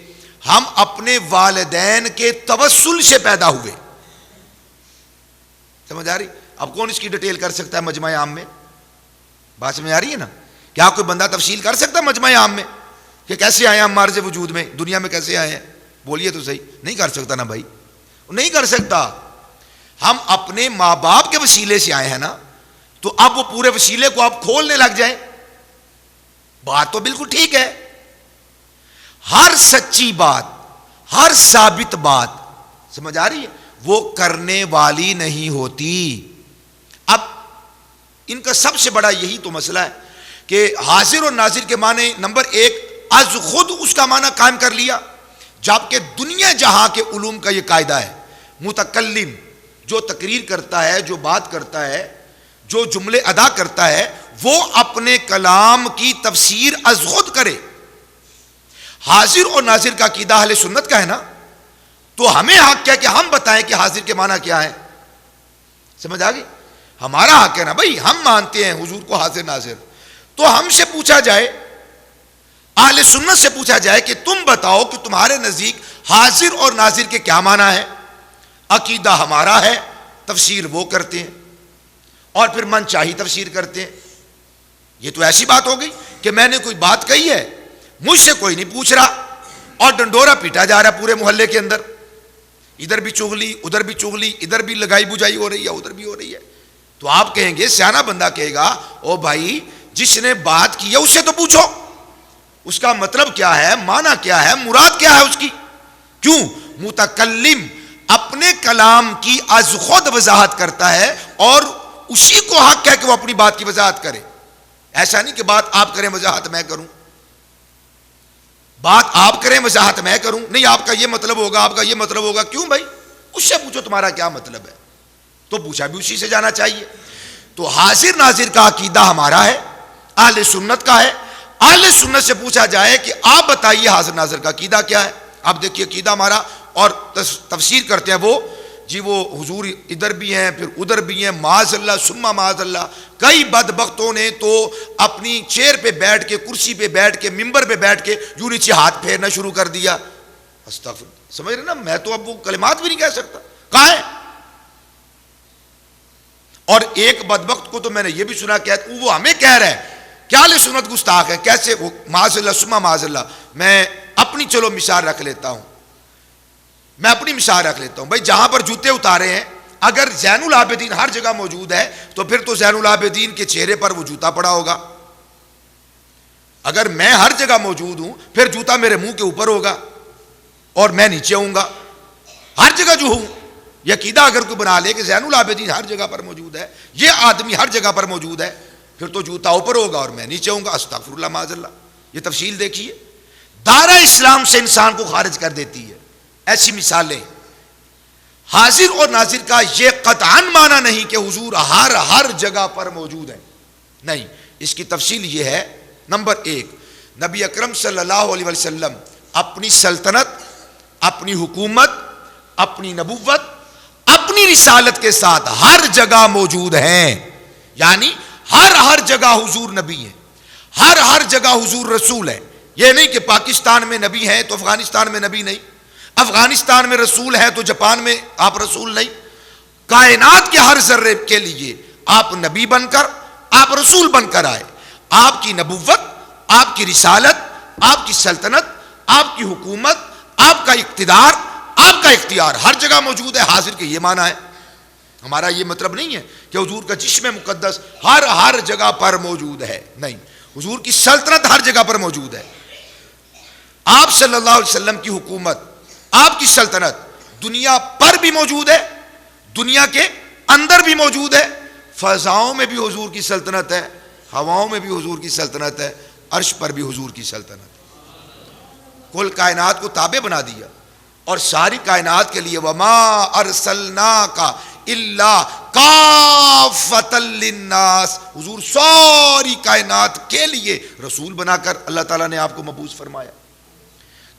ہم اپنے والدین کے توسل سے پیدا ہوئے، سمجھ آ رہی؟ اب کون اس کی ڈیٹیل کر سکتا ہے مجمع عام میں؟ بات سمجھ آ رہی ہے نا؟ کیا کوئی بندہ تفصیل کر سکتا ہے مجمع عام میں کہ کیسے آئے ہم مارز وجود میں، دنیا میں کیسے آئے ہیں؟ بولیے تو صحیح، نہیں کر سکتا نا بھائی، نہیں کر سکتا۔ ہم اپنے ماں باپ کے وسیلے سے آئے ہیں نا، تو اب وہ پورے وسیلے کو آپ کھولنے لگ جائیں، بات تو بالکل ٹھیک ہے۔ ہر سچی بات، ہر ثابت بات، سمجھ آ رہی ہے، وہ کرنے والی نہیں ہوتی۔ اب ان کا سب سے بڑا یہی تو مسئلہ ہے کہ حاضر اور ناظر کے معنی نمبر ایک از خود اس کا معنی قائم کر لیا، جبکہ دنیا جہاں کے علوم کا یہ قاعدہ ہے، متکلم جو تقریر کرتا ہے، جو بات کرتا ہے، جو جملے ادا کرتا ہے، وہ اپنے کلام کی تفسیر از خود کرے۔ حاضر اور ناظر کا عقیدہ اہل سنت کا ہے نا، تو ہمیں حق کیا کہ ہم بتائیں کہ حاضر کے معنی کیا ہے، سمجھ آ گئی؟ ہمارا حق ہے نا بھائی، ہم مانتے ہیں حضور کو حاضر ناظر، تو ہم سے پوچھا جائے، اہل سنت سے پوچھا جائے کہ تم بتاؤ کہ تمہارے نزدیک حاضر اور ناظر کے کیا معنی ہے؟ عقیدہ ہمارا ہے، تفسیر وہ کرتے ہیں اور پھر من چاہی تفسیر کرتے ہیں۔ یہ تو ایسی بات ہو گئی کہ میں نے کوئی بات کہی ہے، مجھ سے کوئی نہیں پوچھ رہا اور ڈنڈورا پیٹا جا رہا ہے پورے محلے کے اندر، ادھر بھی چغلی ادھر بھی چغلی، ادھر بھی لگائی بجائی ہو رہی ہے ادھر بھی ہو رہی ہے. تو آپ کہیں گے، سیانا بندہ کہے گا، او بھائی جس نے بات کی ہے اس سے تو پوچھو، اس کا مطلب کیا ہے، معنی کیا ہے، مراد کیا ہے اس کی. کیوں؟ متکلم اپنے کلام کی از خود وضاحت کرتا ہے اور اسی کو حق ہے کہ وہ اپنی بات کی وضاحت کرے. ایسا نہیں کہ بات آپ کریں وضاحت میں کروں، بات آپ کریں وضاحت میں کروں، نہیں آپ کا یہ مطلب ہوگا، آپ کا یہ مطلب ہوگا. کیوں بھائی؟ اس سے پوچھو تمہارا کیا مطلب ہے، تو پوچھا بھی اسی سے جانا چاہیے. تو حاضر ناظر کا عقیدہ ہمارا ہے، اہل سنت کا ہے. اہل سنت سے پوچھا جائے کہ آپ بتائیے حاضر ناظر کا عقیدہ کیا ہے. آپ دیکھیے عقیدہ ہمارا، اور تفسیر کرتے ہیں وہ جی وہ حضور ادھر بھی ہیں پھر ادھر بھی ہیں، معاذ اللہ ثم معاذ اللہ. کئی بدبختوں نے تو اپنی چیئر پہ بیٹھ کے، کرسی پہ بیٹھ کے، ممبر پہ بیٹھ کے یوں نیچے ہاتھ پھیرنا شروع کر دیا. استغفر، سمجھ رہے نا، میں تو اب وہ کلمات بھی نہیں کہہ سکتا. کہاں ہے؟ اور ایک بدبخت کو تو میں نے یہ بھی سنا کہ وہ ہمیں کہہ رہا ہے کیا اہل سنت گستاخ ہے. کیسے؟ وہ معاذ اللہ ثم معاذ اللہ. میں اپنی چلو مثال رکھ لیتا ہوں، میں اپنی مثال رکھ لیتا ہوں. بھائی جہاں پر جوتے اتارے ہیں، اگر زین العابدین ہر جگہ موجود ہے تو پھر تو زین العابدین کے چہرے پر وہ جوتا پڑا ہوگا. اگر میں ہر جگہ موجود ہوں پھر جوتا میرے منہ کے اوپر ہوگا اور میں نیچے ہوں گا. ہر جگہ جو ہوں، یہ عقیدہ اگر کوئی بنا لے کہ زین العابدین ہر جگہ پر موجود ہے، یہ آدمی ہر جگہ پر موجود ہے، پھر تو جوتا اوپر ہوگا اور میں نیچے ہوں گا. استغفر اللہ معاذ اللہ. یہ تفصیل دیکھیے، دائرہ اسلام سے انسان کو خارج کر دیتی ہے ایسی مثالیں. حاضر اور ناظر کا یہ قطعاً معنی نہیں کہ حضور ہر جگہ پر موجود ہیں، نہیں. اس کی تفصیل یہ ہے، نمبر ایک، نبی اکرم صلی اللہ علیہ وسلم اپنی سلطنت، اپنی حکومت، اپنی نبوت، اپنی رسالت کے ساتھ ہر جگہ موجود ہیں. یعنی ہر جگہ حضور نبی ہیں، ہر جگہ حضور رسول ہیں. یہ نہیں کہ پاکستان میں نبی ہیں تو افغانستان میں نبی نہیں، افغانستان میں رسول ہے تو جاپان میں آپ رسول نہیں. کائنات کے ہر ذرے کے لیے آپ نبی بن کر، آپ رسول بن کر آئے. آپ کی نبوت، آپ کی رسالت، آپ کی سلطنت، آپ کی حکومت، آپ کا اقتدار، آپ کا اختیار ہر جگہ موجود ہے. حاضر کے یہ معنی ہے. ہمارا یہ مطلب نہیں ہے کہ حضور کا جسم مقدس ہر جگہ پر موجود ہے، نہیں. حضور کی سلطنت ہر جگہ پر موجود ہے. آپ صلی اللہ علیہ وسلم کی حکومت، آپ کی سلطنت دنیا پر بھی موجود ہے، دنیا کے اندر بھی موجود ہے. فضاؤں میں بھی حضور کی سلطنت ہے، ہواؤں میں بھی حضور کی سلطنت ہے، عرش پر بھی حضور کی سلطنت ہے. کل کائنات کو تابع بنا دیا اور ساری کائنات کے لیے وما ارسلناک الا کافۃ للناس، حضور ساری کائنات کے لیے رسول بنا کر اللہ تعالیٰ نے آپ کو مبعوث فرمایا.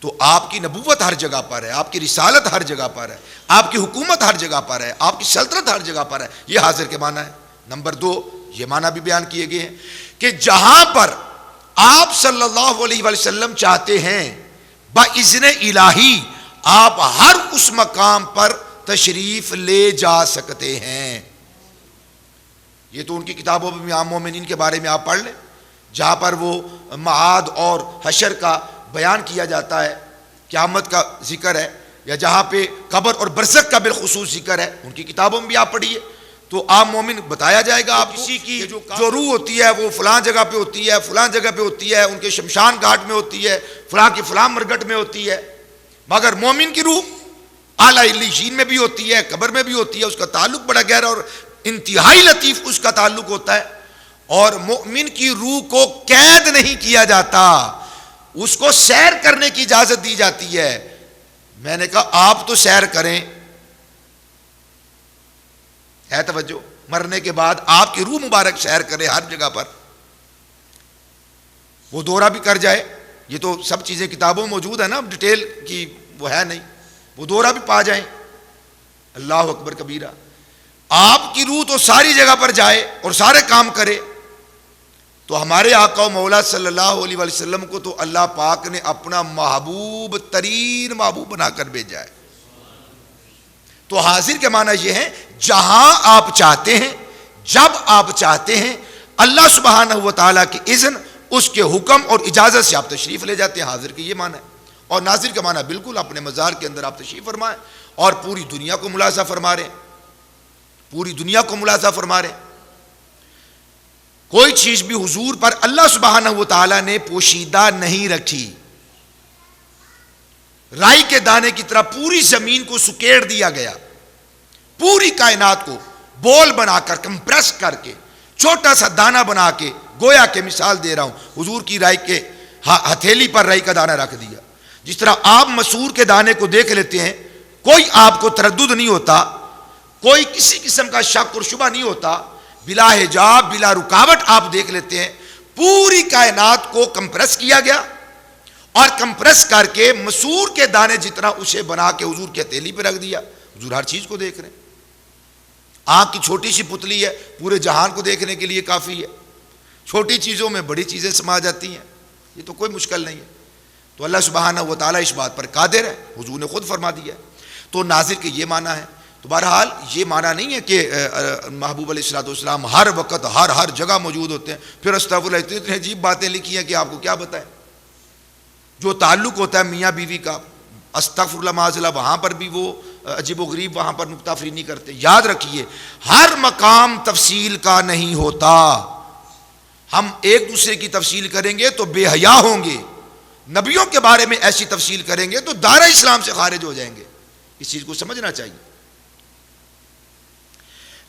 تو آپ کی نبوت ہر جگہ پر ہے، آپ کی رسالت ہر جگہ پر ہے، آپ کی حکومت ہر جگہ پر ہے، آپ کی سلطنت ہر جگہ پر ہے. یہ حاضر کے معنی ہے. نمبر دو، یہ معنی بھی بیان کیے گئے ہیں کہ جہاں پر آپ صلی اللہ علیہ وسلم چاہتے ہیں باذن الہی آپ ہر اس مقام پر تشریف لے جا سکتے ہیں. یہ تو ان کی کتابوں میں عام مومنین کے بارے میں آپ پڑھ لیں، جہاں پر وہ معاد اور حشر کا بیان کیا جاتا ہے، قیامت کا ذکر ہے، یا جہاں پہ قبر اور برزخ کا بالخصوص ذکر ہے، ان کی کتابوں میں بھی آپ پڑھیے تو عام مومن بتایا جائے گا آپ کسی کی جو روح ہوتی ہے وہ فلاں جگہ پہ ہوتی ہے، فلاں جگہ پہ ہوتی ہے، ان کے شمشان گھاٹ میں ہوتی ہے، فلاں کی فلاں مرگٹ میں ہوتی ہے. مگر مومن کی روح اعلیٰ علیین میں بھی ہوتی ہے، قبر میں بھی ہوتی ہے. اس کا تعلق بڑا گہرا اور انتہائی لطیف اس کا تعلق ہوتا ہے. اور مومن کی روح کو قید نہیں کیا جاتا، اس کو سیر کرنے کی اجازت دی جاتی ہے. میں نے کہا آپ تو سیر کریں، ہے توجہ، مرنے کے بعد آپ کی روح مبارک سیر کرے ہر جگہ پر، وہ دورہ بھی کر جائے. یہ تو سب چیزیں کتابوں میں موجود ہے نا، ڈیٹیل کی وہ ہے نہیں، وہ دورہ بھی پا جائیں. اللہ اکبر کبیرہ. آپ کی روح تو ساری جگہ پر جائے اور سارے کام کرے. تو ہمارے آقا و مولا صلی اللہ علیہ وسلم کو تو اللہ پاک نے اپنا محبوب ترین محبوب بنا کر بھیجا ہے. تو حاضر کے معنی یہ ہے جہاں آپ چاہتے ہیں، جب آپ چاہتے ہیں، اللہ سبحانہ و تعالیٰ کی اذن اس کے حکم اور اجازت سے آپ تشریف لے جاتے ہیں. حاضر کے یہ معنی ہے. اور ناظر کا معنی بالکل اپنے مزار کے اندر آپ تشریف فرمائیں اور پوری دنیا کو ملاحظہ فرما رہے ہیں, پوری دنیا کو ملاحظہ فرما رہے ہیں. کوئی چیز بھی حضور پر اللہ سبحانہ و تعالیٰ نے پوشیدہ نہیں رکھی. رائی کے دانے کی طرح پوری زمین کو سکیڑ دیا گیا, پوری کائنات کو بول بنا کر کمپریس کر کے چھوٹا سا دانہ بنا کے, گویا کہ مثال دے رہا ہوں, حضور کی رائی کے ہتھیلی پر رائی کا دانہ رکھ دیا. جس طرح آپ مسور کے دانے کو دیکھ لیتے ہیں, کوئی آپ کو تردد نہیں ہوتا, کوئی کسی قسم کا شک اور شبہ نہیں ہوتا, بلا حجاب بلا رکاوٹ آپ دیکھ لیتے ہیں. پوری کائنات کو کمپریس کیا گیا اور کمپریس کر کے مسور کے دانے جتنا اسے بنا کے حضور کی ہتھیلی پہ رکھ دیا. حضور ہر چیز کو دیکھ رہے ہیں. آنکھ کی چھوٹی سی پتلی ہے, پورے جہان کو دیکھنے کے لیے کافی ہے. چھوٹی چیزوں میں بڑی چیزیں سما جاتی ہیں, یہ تو کوئی مشکل نہیں ہے. تو اللہ سبحانہ و تعالیٰ اس بات پر قادر ہے, حضور نے خود فرما دیا ہے. تو ناظر کے یہ معنی ہے. تو بہرحال یہ معنی نہیں ہے کہ محبوب علیہ الصلوۃ والسلام ہر وقت ہر جگہ موجود ہوتے ہیں. پھر استغفر اللہ, اتنی عجیب باتیں لکھی ہیں کہ آپ کو کیا بتائیں. جو تعلق ہوتا ہے میاں بیوی کا, استغفر اللہ معاذ اللہ, وہاں پر بھی وہ عجیب و غریب وہاں پر نکتہ فری نہیں کرتے. یاد رکھیے ہر مقام تفصیل کا نہیں ہوتا. ہم ایک دوسرے کی تفصیل کریں گے تو بے حیا ہوں گے, نبیوں کے بارے میں ایسی تفصیل کریں گے تو دائرہ اسلام سے خارج ہو جائیں گے. اس چیز کو سمجھنا چاہیے.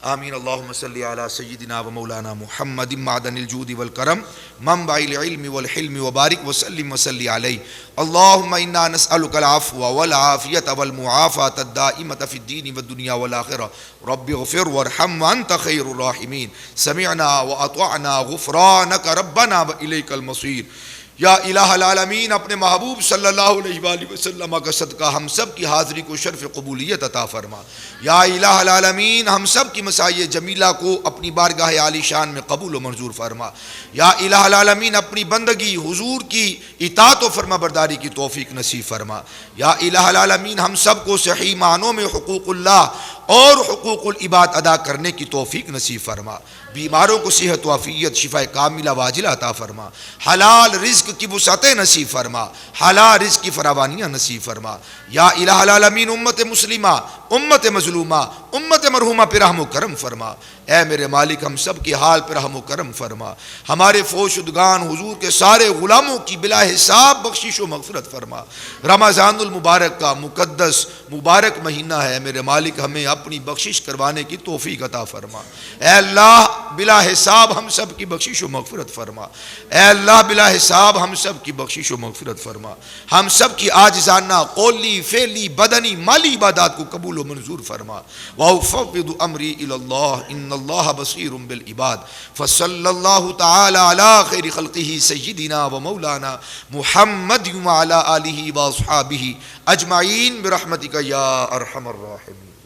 آمین. اللہم صلی علی سیدنا و مولانا محمد معدن الجود والکرم منبع العلم والحلم وبارک وسلم وصلی علیہ. اللہم انا نسألک العفو والعافیت والمعافات الدائمة فی الدین والدنیا والآخرہ. رب اغفر وارحم وانت خیر الراحمین. سمعنا واطعنا غفرانک ربنا والیک المصیر. یا الہ العالمین, اپنے محبوب صلی اللہ علیہ وآلہ وسلم کا صدقہ ہم سب کی حاضری کو شرف قبولیت عطا فرما. یا الہ العالمین, ہم سب کی مسائی جمیلہ کو اپنی بارگاہ عالی شان میں قبول و منظور فرما. یا الہ العالمین, اپنی بندگی حضور کی اطاعت و فرما برداری کی توفیق نصیب فرما. یا الہ العالمین, ہم سب کو صحیح معنوں میں حقوق اللہ اور حقوق العباد ادا کرنے کی توفیق نصیب فرما. بیماروں کو صحت و عافیت شفا کاملہ واجلہ عطا فرما. حلال رزق کی وسعتیں نصیب فرما, حلال رزق کی فراوانیاں نصیب فرما. یا الہ العالمین, امت مسلمہ, امت مظلومہ, امت مرحومہ پہ رحم و کرم فرما. اے میرے مالک, ہم سب کی حال پہ رحم و کرم فرما. ہمارے فوت شدگان حضور کے سارے غلاموں کی بلا حساب بخشش و مغفرت فرما. رمضان المبارک کا مقدس مبارک مہینہ ہے میرے مالک, ہمیں اپنی بخشش کروانے کی توفیق عطا فرما. اے اللہ بلا حساب ہم سب کی بخشش و مغفرت فرما. اے اللہ بلا حساب ہم سب کی بخشش و مغفرت فرما. ہم سب کی عاجزانہ قولی فعلی بدنی مالی عبادات کو قبول و منظور فرما. وَأُفَوِّضُ أَمْرِي إِلَى اللَّهِ إِنَّ اللَّهَ بَصِيرٌ بِالْعِبَادِ. فَصَلَّى اللَّهُ تَعَالَى عَلَى خَيْرِ خَلْقِهِ سَيِّدِنَا وَمَوْلَانَا مُحَمَّدٍ وَعَلَى آلِهِ وَأَصْحَابِهِ أَجْمَعِينَ بِرَحْمَتِكَ يَا أَرْحَمَ الرَّاحِمِينَ.